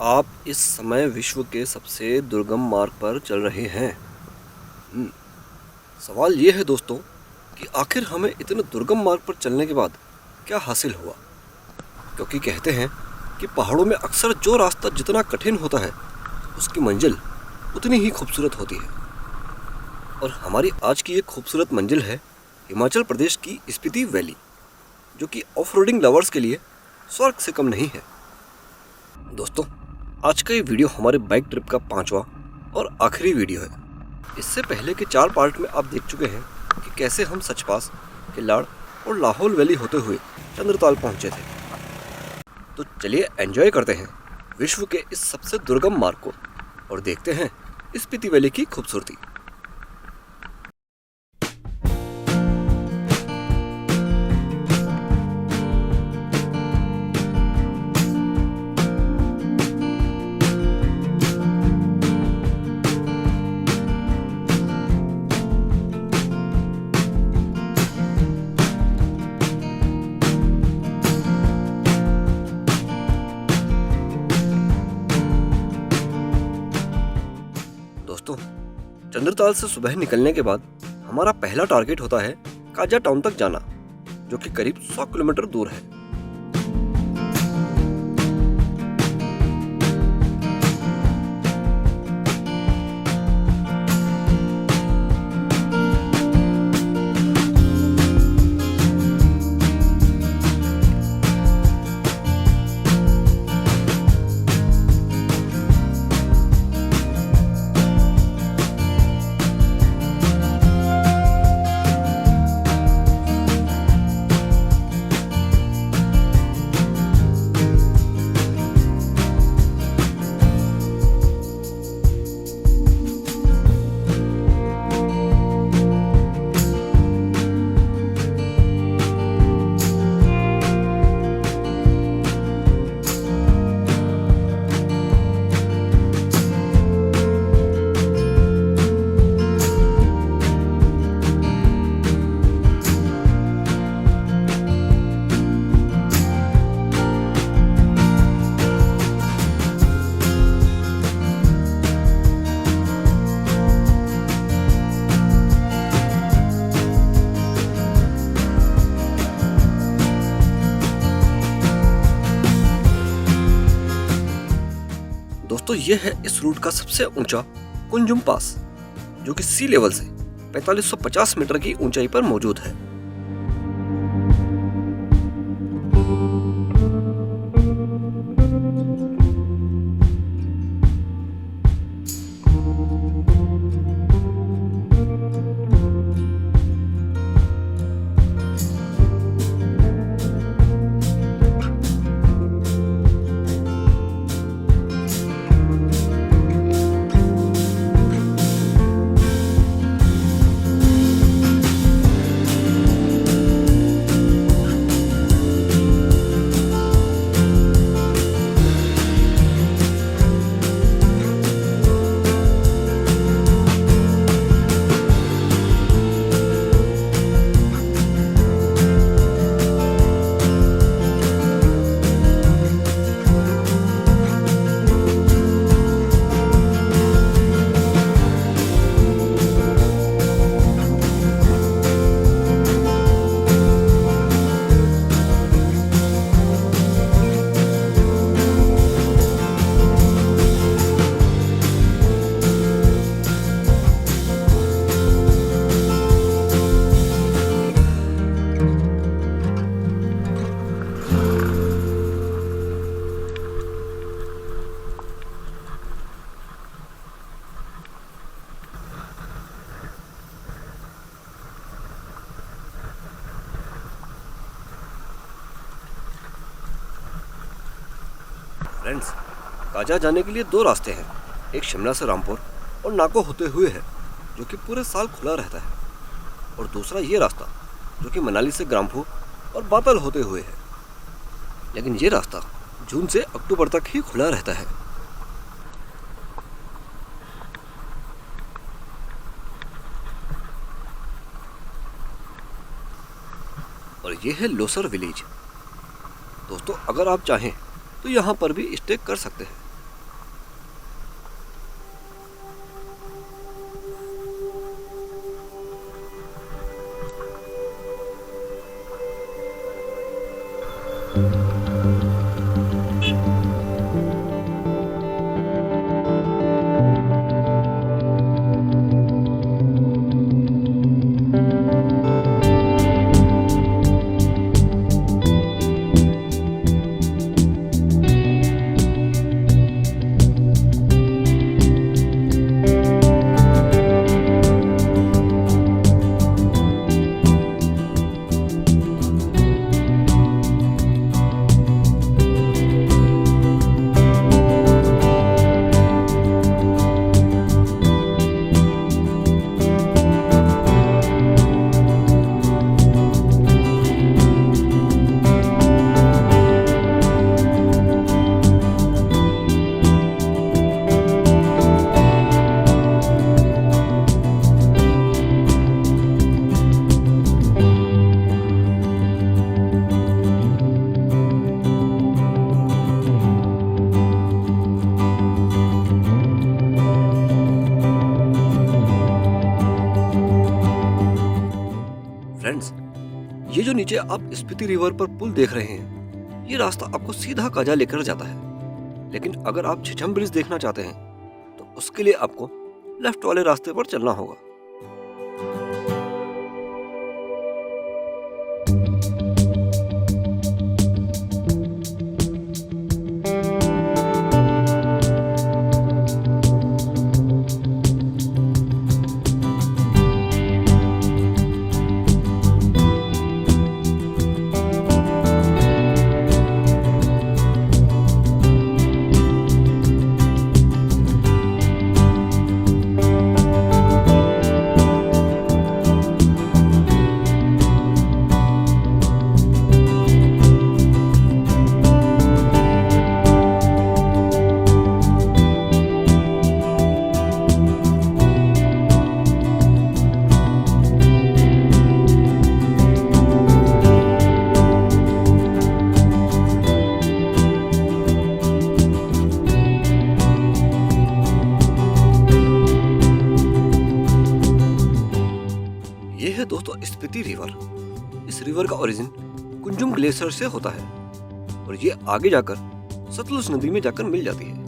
आप इस समय विश्व के सबसे दुर्गम मार्ग पर चल रहे हैं। हम्म, सवाल ये है दोस्तों कि आखिर हमें इतने दुर्गम मार्ग पर चलने के बाद क्या हासिल हुआ। क्योंकि कहते हैं कि पहाड़ों में अक्सर जो रास्ता जितना कठिन होता है उसकी मंजिल उतनी ही खूबसूरत होती है। और हमारी आज की ये खूबसूरत मंजिल है हिमाचल प्रदेश की स्पीति वैली, जो कि ऑफ रोडिंग लवर्स के लिए स्वर्ग से कम नहीं है। दोस्तों, आज का ये वीडियो हमारे बाइक ट्रिप का 5वां और आखिरी वीडियो है। इससे पहले के 4 पार्ट में आप देख चुके हैं कि कैसे हम सचपास, किल्लाड़ और लाहौल वैली होते हुए चंद्रताल पहुंचे थे। तो चलिए एंजॉय करते हैं विश्व के इस सबसे दुर्गम मार्ग को और देखते हैं स्पीति वैली की खूबसूरती। दोस्तों, चंद्रताल से सुबह निकलने के बाद हमारा पहला टारगेट होता है काजा टाउन तक जाना, जो कि करीब 100 किलोमीटर दूर है। दोस्तों, यह है इस रूट का सबसे ऊंचा कुंजुम पास, जो कि सी लेवल से 4550 मीटर की ऊंचाई पर मौजूद है। फ्रेंड्स, काजा जाने के लिए 2 रास्ते हैं। एक शिमला से रामपुर और नाको होते हुए है, जो कि पूरे साल खुला रहता है, और दूसरा ये रास्ता जो कि मनाली से ग्राम्फू और बातल होते हुए है। लेकिन ये रास्ता जून से अक्टूबर तक ही खुला रहता है। और ये है लोसर विलेज। दोस्तों, अगर आप चाहें तो यहाँ पर भी स्टे कर सकते हैं, फ्रेंड्स, ये जो नीचे आप स्पीति रिवर पर पुल देख रहे हैं, ये रास्ता आपको सीधा काजा लेकर जाता है। लेकिन अगर आप छिछम ब्रिज देखना चाहते हैं तो उसके लिए आपको लेफ्ट वाले रास्ते पर चलना होगा। ये है दोस्तों स्पीति रिवर। इस रिवर का ओरिजिन कुंजुम ग्लेशियर से होता है और ये आगे जाकर सतलुज नदी में जाकर मिल जाती है।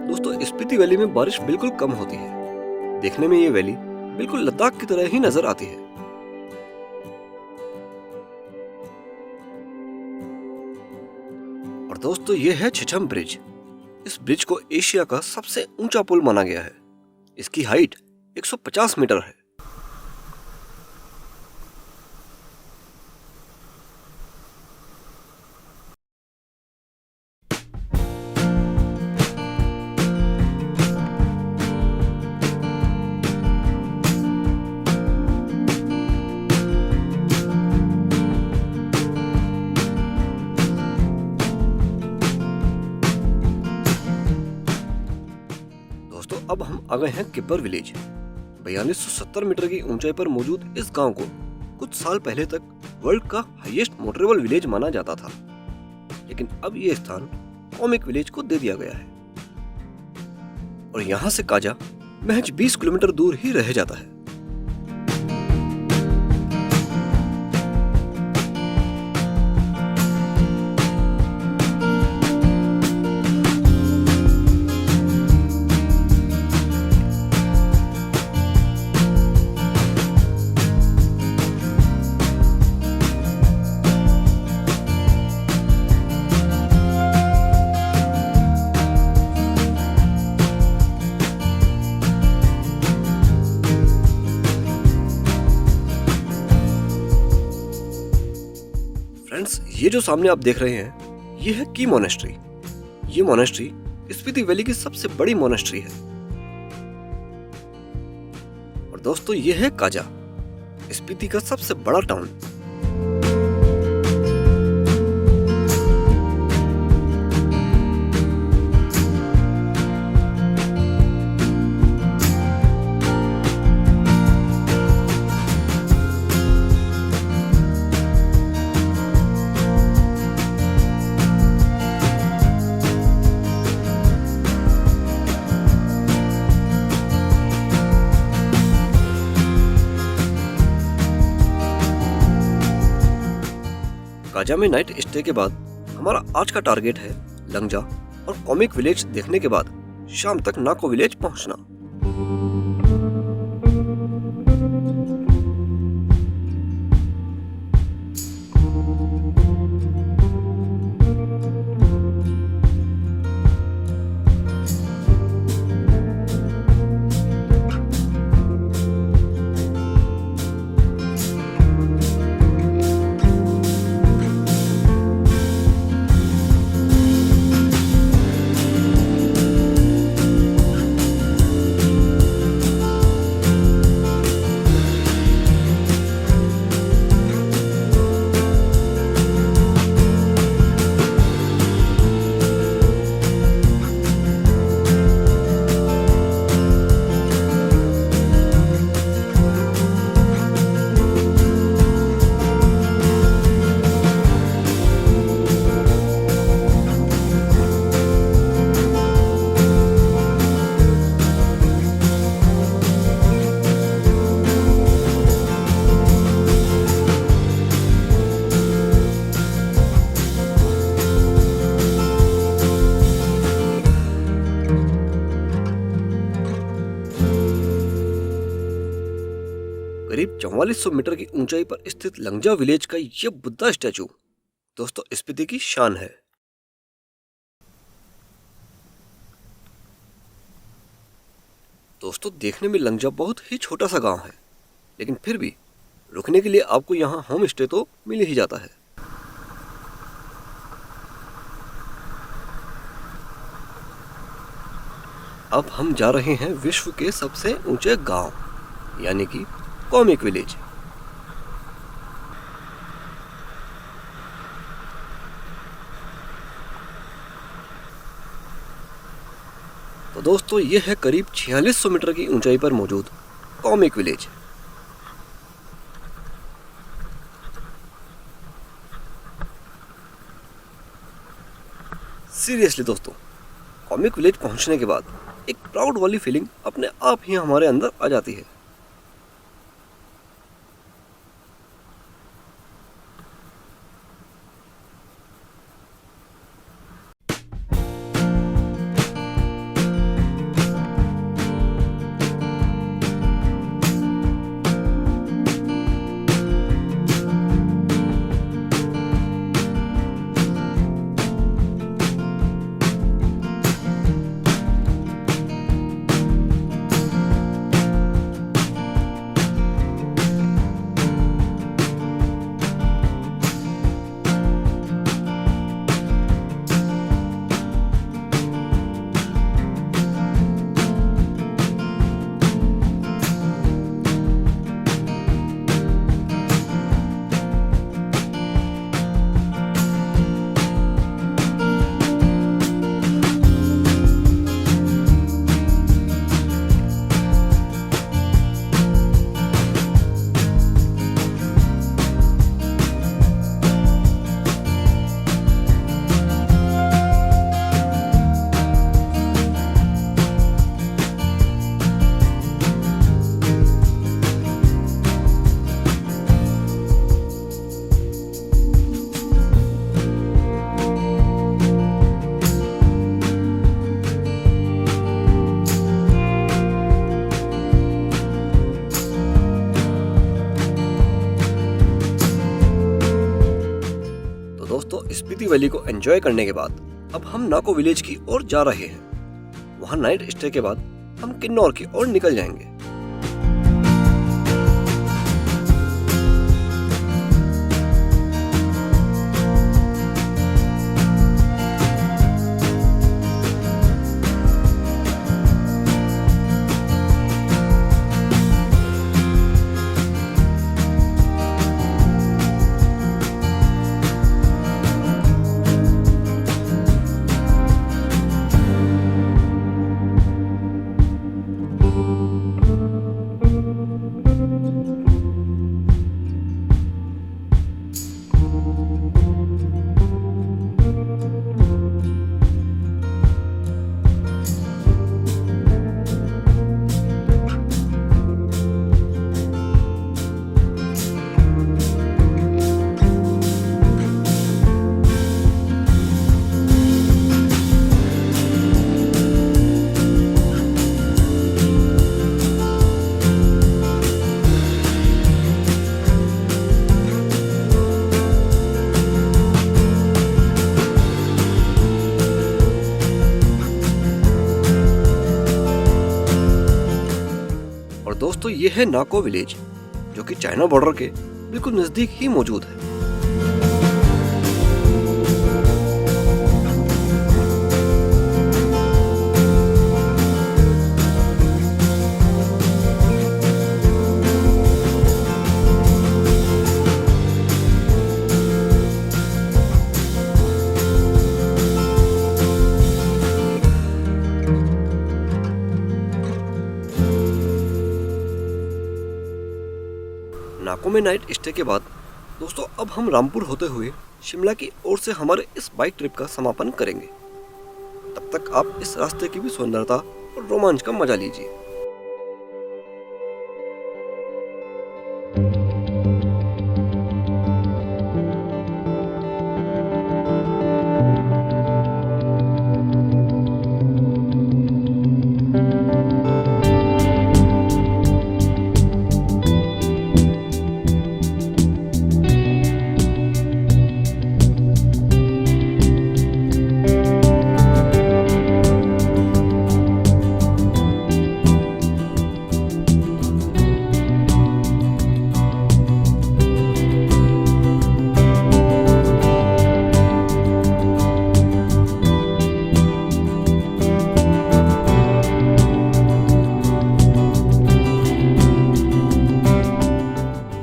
दोस्तों, स्पीति वैली में बारिश बिल्कुल कम होती है। देखने में ये वैली बिल्कुल लद्दाख की तरह ही नजर आती है। और दोस्तों, ये है छिछम ब्रिज। इस ब्रिज को एशिया का सबसे ऊंचा पुल माना गया है। इसकी हाइट 150 मीटर है। दोस्तों, अब हम आ गए हैं किब्बर विलेज। 4270 मीटर की ऊंचाई पर मौजूद इस गांव को कुछ साल पहले तक वर्ल्ड का हाईएस्ट मोटरेबल विलेज माना जाता था, लेकिन अब ये स्थान कॉमिक विलेज को दे दिया गया है और यहाँ से काजा महज 20 किलोमीटर दूर ही रह जाता है। फ्रेंड्स, ये जो सामने आप देख रहे हैं, ये है की मोनेस्ट्री। ये मोनेस्ट्री स्पीति वैली की सबसे बड़ी मोनेस्ट्री है। और दोस्तों, ये है काजा, स्पीति का सबसे बड़ा टाउन। काजा में नाइट स्टे के बाद हमारा आज का टारगेट है लंगजा और कॉमिक विलेज देखने के बाद शाम तक नाको विलेज पहुंचना। करीब 4400 मीटर की ऊंचाई पर स्थित लंगजा विलेज का यह बुद्धा स्टैचू दोस्तों स्पीति की शान है। दोस्तों देखने में लंगजा बहुत ही छोटा सा गांव है, लेकिन फिर भी रुकने के लिए आपको यहाँ होम स्टे तो मिल ही जाता है। अब हम जा रहे हैं विश्व के सबसे ऊंचे गांव यानी कि कॉमिक विलेज। तो दोस्तों यह है करीब 4600 मीटर की ऊंचाई पर मौजूद कॉमिक विलेज। सीरियसली दोस्तों, कॉमिक विलेज पहुंचने के बाद एक प्राउड वाली फीलिंग अपने आप ही हमारे अंदर आ जाती है। दोस्तों स्पीति वैली को एंजॉय करने के बाद अब हम नाको विलेज की ओर जा रहे हैं। वहां नाइट स्टे के बाद हम किन्नौर की ओर निकल जाएंगे। दोस्तों ये है नाको विलेज, जो कि चाइना बॉर्डर के बिल्कुल नजदीक ही मौजूद है। नाको में नाइट स्टे के बाद दोस्तों अब हम रामपुर होते हुए शिमला की ओर से हमारे इस बाइक ट्रिप का समापन करेंगे। तब तक आप इस रास्ते की भी सुंदरता और रोमांच का मजा लीजिए।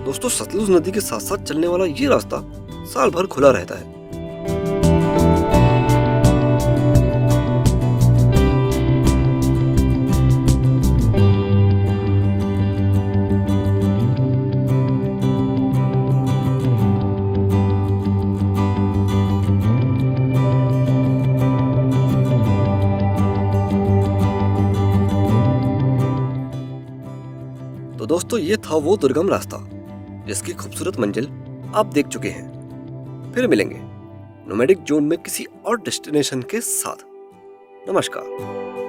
दोस्तों सतलुज नदी के साथ साथ चलने वाला ये रास्ता साल भर खुला रहता है। तो दोस्तों ये था वो दुर्गम रास्ता जिसकी खूबसूरत मंजिल आप देख चुके हैं। फिर मिलेंगे नोमैडिक जोन में किसी और डेस्टिनेशन के साथ। नमस्कार।